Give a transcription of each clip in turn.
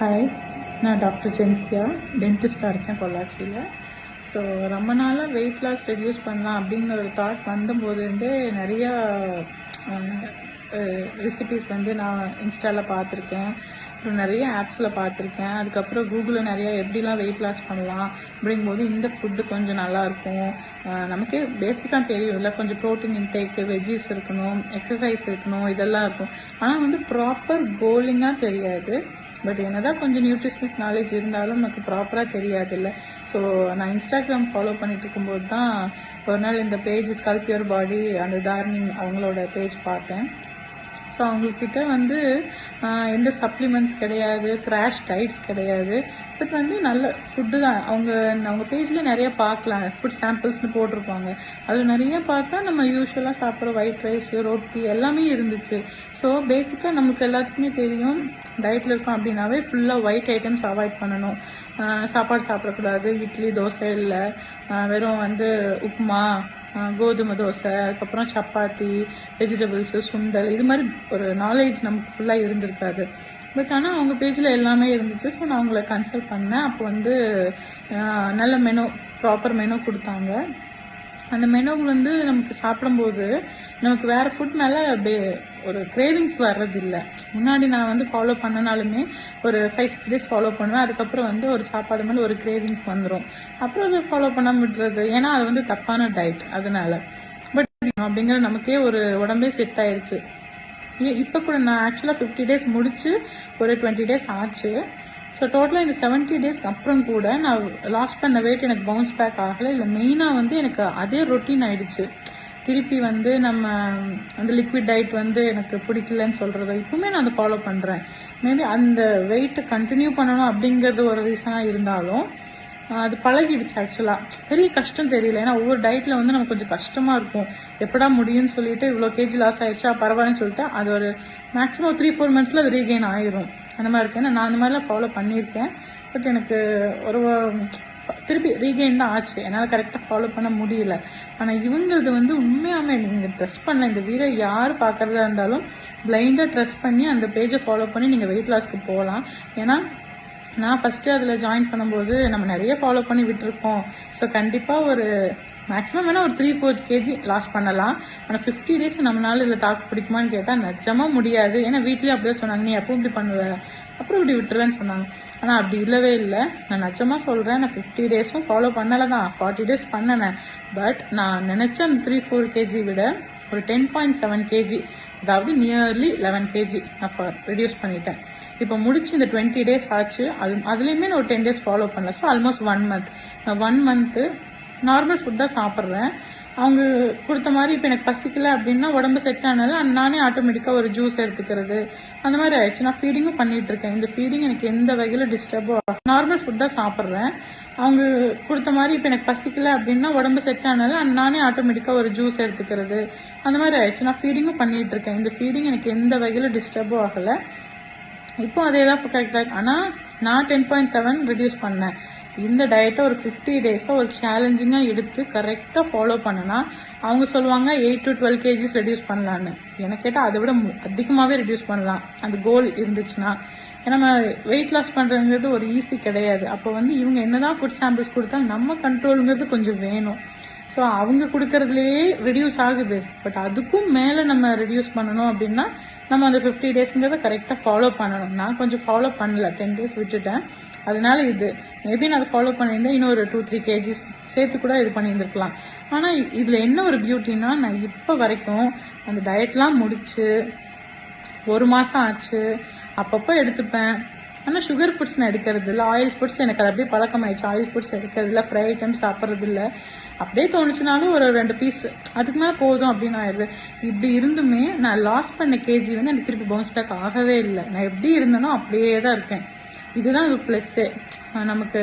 Hi, நான் doctor ஜென்சியா, டென்டிஸ்டாக இருக்கேன் பொள்ளாச்சியில். ஸோ ரொம்ப நாளாக வெயிட் லாஸ் ரெடியூஸ் பண்ணலாம் அப்படிங்கிற ஒரு தாட் வந்தபோதுலேருந்தே நிறையா ரெசிபீஸ் நான் இன்ஸ்டாவில் பார்த்துருக்கேன், அப்புறம் நிறைய ஆப்ஸில் பார்த்துருக்கேன். அதுக்கப்புறம் கூகுளில் நிறையா எப்படிலாம் வெயிட் லாஸ் பண்ணலாம் அப்படிங்கும்போது இந்த ஃபுட்டு கொஞ்சம் நல்லாயிருக்கும். நமக்கே பேசிக்காக தெரியும் இல்லை, கொஞ்சம் ப்ரோட்டீன் இன்டேக்கு, வெஜ்ஜீஸ் இருக்கணும், எக்ஸசைஸ் இருக்கணும், இதெல்லாம் இருக்கும். ஆனால் ப்ராப்பர் கோலிங்காக தெரியாது. பட் என்னதான் கொஞ்சம் நியூட்ரிஷனிஸ்ட் நாலேஜ் இருந்தாலும் எனக்கு ப்ராப்பராக தெரியாது இல்லை. ஸோ நான் இன்ஸ்டாகிராம் ஃபாலோ பண்ணிட்டு இருக்கும்போது தான் ஒரு நாள் இந்த பேஜ் ஸ்கல்ப் யுவர் பாடி, அந்த தார்னிங் அவங்களோட பேஜ் பார்த்தேன். ஸோ அவங்கக்கிட்ட எந்த சப்ளிமெண்ட்ஸ் கிடையாது, கிராஷ் டயட்ஸ் கிடையாது. பட் நல்ல ஃபுட்டு தான். அவங்க பேஜில் நிறைய பார்க்கலாம், ஃபுட் சாம்பிள்ஸ்னு போட்டிருப்பாங்க. அதில் நிறைய பார்த்தா நம்ம யூஸ்வலாக சாப்பிட்ற ஒயிட் ரைஸ், ரொட்டி எல்லாமே இருந்துச்சு. ஸோ பேசிக்காக நமக்கு எல்லாத்துக்குமே தெரியும், டயட்டில் இருக்கோம் அப்படின்னாவே ஃபுல்லாக ஒயிட் ஐட்டம்ஸ் அவாய்ட் பண்ணணும். சாப்பாடு சாப்பிடக்கூடாது, இட்லி தோசை இல்லை, வெறும் உப்புமா, கோதுமை தோசை, அதுக்கப்புறம் சப்பாத்தி, வெஜிடபிள்ஸு, சுண்டல், இது மாதிரி ஒரு நாலேஜ் நமக்கு ஃபுல்லாக இருந்திருக்காது. பட் ஆனால் அவங்க பேஜில் எல்லாமே இருந்துச்சு. ஸோ நான் அவங்கள கன்சல்ட் பண்ணேன். அப்போ நல்ல மெனு, ப்ராப்பர் மெனு கொடுத்தாங்க. அந்த மெனு நமக்கு சாப்பிடும்போது நமக்கு வேறு ஃபுட் மேலே ஒரு கிரேவிங்ஸ் வர்றதில்லை. முன்னாடி நான் ஃபாலோ பண்ணனாலுமே ஒரு 5-6 டேஸ் ஃபாலோ பண்ணுவேன். அதுக்கப்புறம் ஒரு சாப்பாடு மேலே ஒரு கிரேவிங்ஸ் வந்துடும். அப்புறம் அதை ஃபாலோ பண்ணாமல் விட்டுறது, ஏன்னா அது தப்பான டயட். அதனால பட் அப்படிங்கிற நமக்கே ஒரு உடம்பே செட் ஆயிடுச்சு. இப்போ கூட நான் ஆக்சுவலாக 50 டேஸ் முடிச்சு ஒரு 20 டேஸ் ஆச்சு. ஸோ டோட்டலாக இந்த 70 டேஸ்க்கு அப்புறம் கூட நான் லாஸ் பண்ண வெயிட் எனக்கு பவுன்ஸ் பேக் ஆகலை. இல்லை, மெயினாக எனக்கு அதே ரொட்டீன் ஆயிடுச்சு. திருப்பி நம்ம அந்த லிக்விட் டயட் எனக்கு பிடிக்கலன்னு சொல்கிறத இப்பவுமே நான் அதை ஃபாலோ பண்ணுறேன். மேபி அந்த வெயிட்டை கண்டினியூ பண்ணணும் அப்படிங்கிறது ஒரு ரீசனாக இருந்தாலும் அது பழகிடுச்சு. ஆக்சுவலாக பெரிய கஷ்டம் தெரியல. ஏன்னா ஒவ்வொரு டயட்டில் நமக்கு கொஞ்சம் கஷ்டமாக இருக்கும். எப்படா முடியும்னு சொல்லிட்டு இவ்வளோ கேஜி லாஸ் ஆயிடுச்சா பரவாயில்லன்னு சொல்லிட்டு அது ஒரு மேக்ஸிமம் 3-4 மந்த்ஸில் அது ரீகெயின் ஆயிரும். அந்த மாதிரி இருக்கேன். நான் அந்த மாதிரிலாம் ஃபாலோ பண்ணியிருக்கேன். பட் எனக்கு ஒரு திருப்பி ரீகெயின் தான் ஆச்சு. என்னால் கரெக்டாக ஃபாலோ பண்ண முடியல. ஆனால் இவங்களது உண்மையாமே நீங்கள் ட்ரெஸ் பண்ண இந்த வீடியோ யார் பார்க்குறதா இருந்தாலும் பிளைண்டாக ட்ரெஸ் பண்ணி அந்த பேஜை ஃபாலோ பண்ணி நீங்கள் வெயிட் லாஸ்க்கு போகலாம். ஏன்னா நான் ஃபஸ்ட்டு அதில் ஜாயின் பண்ணும்போது நம்ம நிறைய ஃபாலோ பண்ணி விட்டுருக்கோம். ஸோ கண்டிப்பாக ஒரு மேக்ஸிமம் வேணால் ஒரு 3-4 கேஜி லாஸ் பண்ணலாம். ஆனால் 50 டேஸ் நம்மளால இதில் தாக்கு பிடிக்குமான்னு கேட்டால் நிஜமாக முடியாது. ஏன்னா வீட்லேயும் அப்படியே சொன்னாங்க, நீ எப்போ இப்படி பண்ணுவேன், அப்புறம் இப்படி விட்டுருவேன்னு சொன்னாங்க. ஆனால் அப்படி இல்லவே இல்லை. நான் நிஜமாக சொல்கிறேன், நான் 50 டேஸும் ஃபாலோ பண்ணலை தான், 40 டேஸ் பண்ணினேன். பட் நான் நினச்ச அந்த 3-4 கேஜி விட ஒரு 10.7 கேஜி, அதாவது நியர்லி 11 கேஜி நான் ரெடியூஸ் பண்ணிட்டேன். இப்போ முடிச்சு இந்த 20 டேஸ் ஆச்சு. அதுலேயுமே நான் ஒரு 10 டேஸ் ஃபாலோ பண்ணல. So almost 1 month. நான் 1 மந்த்து நார்மல் ஃபுட் தான் சாப்பிட்றேன். அவங்க கொடுத்த மாதிரி இப்போ எனக்கு பசிக்கல அப்படின்னா உடம்பு செட் ஆனால நானே ஆட்டோமேட்டிக்காக ஒரு ஜூஸ் எடுத்துக்கிறது அந்த மாதிரி ஆயிடுச்சு. நான் ஃபீடிங்கும் பண்ணிட்டு இருக்கேன். இந்த ஃபீடிங் எனக்கு எந்த வகையில் டிஸ்டர்போ, நார்மல் ஃபுட் தான் சாப்பிட்றேன். அவங்க கொடுத்த மாதிரி இப்போ எனக்கு பசிக்கல அப்படின்னா உடம்பு செட் ஆனால நானே ஆட்டோமேட்டிக்காக ஒரு ஜூஸ் எடுத்துக்கிறது அந்த மாதிரி ஆயிடுச்சு. நான் ஃபீடிங்கும் பண்ணிட்டு இருக்கேன். இந்த ஃபீடிங் எனக்கு எந்த வகையில் டிஸ்டர்போ ஆகலை. இப்போ அதே தான் கரெக்டாக. ஆனால் நான் 10.7 ரெடியூஸ் பண்ணேன். இந்த டயட்டை ஒரு 50 டேஸாக ஒரு சேலஞ்சிங்காக எடுத்து கரெக்டாக ஃபாலோ பண்ணனா அவங்க சொல்லுவாங்க 8 to 12 கேஜிஸ் ரெடியூஸ் பண்ணலான்னு. எனக்கு கேட்டால் அதை விட அதிகமாகவே ரெடியூஸ் பண்ணலாம் அந்த கோல் இருந்துச்சுன்னா. ஏன்னா நம்ம வெயிட் லாஸ் பண்ணுறதுங்கிறது ஒரு ஈஸி கிடையாது. அப்போ இவங்க என்னதான் ஃபுட் சாம்பிள்ஸ் கொடுத்தாலும் நம்ம கண்ட்ரோலுங்கிறது கொஞ்சம் வேணும். ஸோ அவங்க கொடுக்கறதுலேயே ரெடியூஸ் ஆகுது. பட் அதுக்கும் மேலே நம்ம ரெடியூஸ் பண்ணணும் அப்படின்னா நம்ம அந்த 50 டேஸுங்கிறத கரெக்டாக ஃபாலோ பண்ணணும். நான் கொஞ்சம் ஃபாலோ பண்ணல, 10 டேஸ் விட்டுட்டேன். அதனால இது மேபி நான் அதை ஃபாலோ பண்ணியிருந்தேன், இன்னும் ஒரு 2-3 கேஜிஸ் சேர்த்து கூட இது பண்ணியிருந்துருக்கலாம். ஆனால் இதில் என்ன ஒரு பியூட்டின்னா, நான் இப்போ வரைக்கும் அந்த டயட்லாம் முடிச்சு 1 மாதம் ஆச்சு. அப்பப்போ எடுத்துப்பேன். ஆனால் சுகர் ஃபுட்ஸ் நான் எடுக்கிறது இல்லை, ஆயில் ஃபுட்ஸ் எனக்கு அது அப்படியே பழக்கமாயிடுச்சு. ஆயில் ஃபுட்ஸ் எடுக்கிறது இல்லை, ஃப்ரை ஐட்டம்ஸ் சாப்பிட்றது இல்லை. அப்படியே தோணுச்சுனாலும் ஒரு 2 பீஸ், அதுக்கு மேலே போதும் அப்படின்னு ஆயிடுது. இப்படி இருந்துமே நான் லாஸ் பண்ண கேஜி எனக்கு திருப்பி பவுன்ஸ் பேக் ஆகவே இல்லை. நான் எப்படி இருந்தேனோ அப்படியே தான் இருக்கேன். இதுதான் ஒரு ப்ளஸ்ஸே. நமக்கு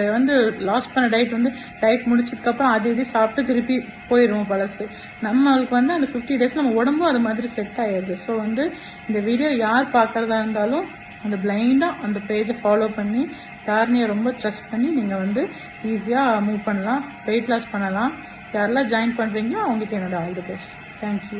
லாஸ் பண்ண டயட் முடிச்சதுக்கப்புறம் அது இது சாப்பிட்டு திருப்பி போயிடுவோம் பழசு. நம்மளுக்கு அந்த 50 டேஸ் நம்ம உடம்பும் அது மாதிரி செட் ஆயிடுது. ஸோ இந்த வீடியோ யார் பார்க்குறதா இருந்தாலும் அந்த பிளைண்டாக அந்த பேஜை ஃபாலோ பண்ணி தார்னியை ரொம்ப ட்ரஸ்ட் பண்ணி நீங்கள் ஈஸியாக மூவ் பண்ணலாம், வெயிட் லாஸ் பண்ணலாம். யாரெல்லாம் ஜாயின் பண்ணுறீங்களோ அவங்களுக்கு என்னோட ஆல் தி பெஸ்ட். தேங்க்யூ.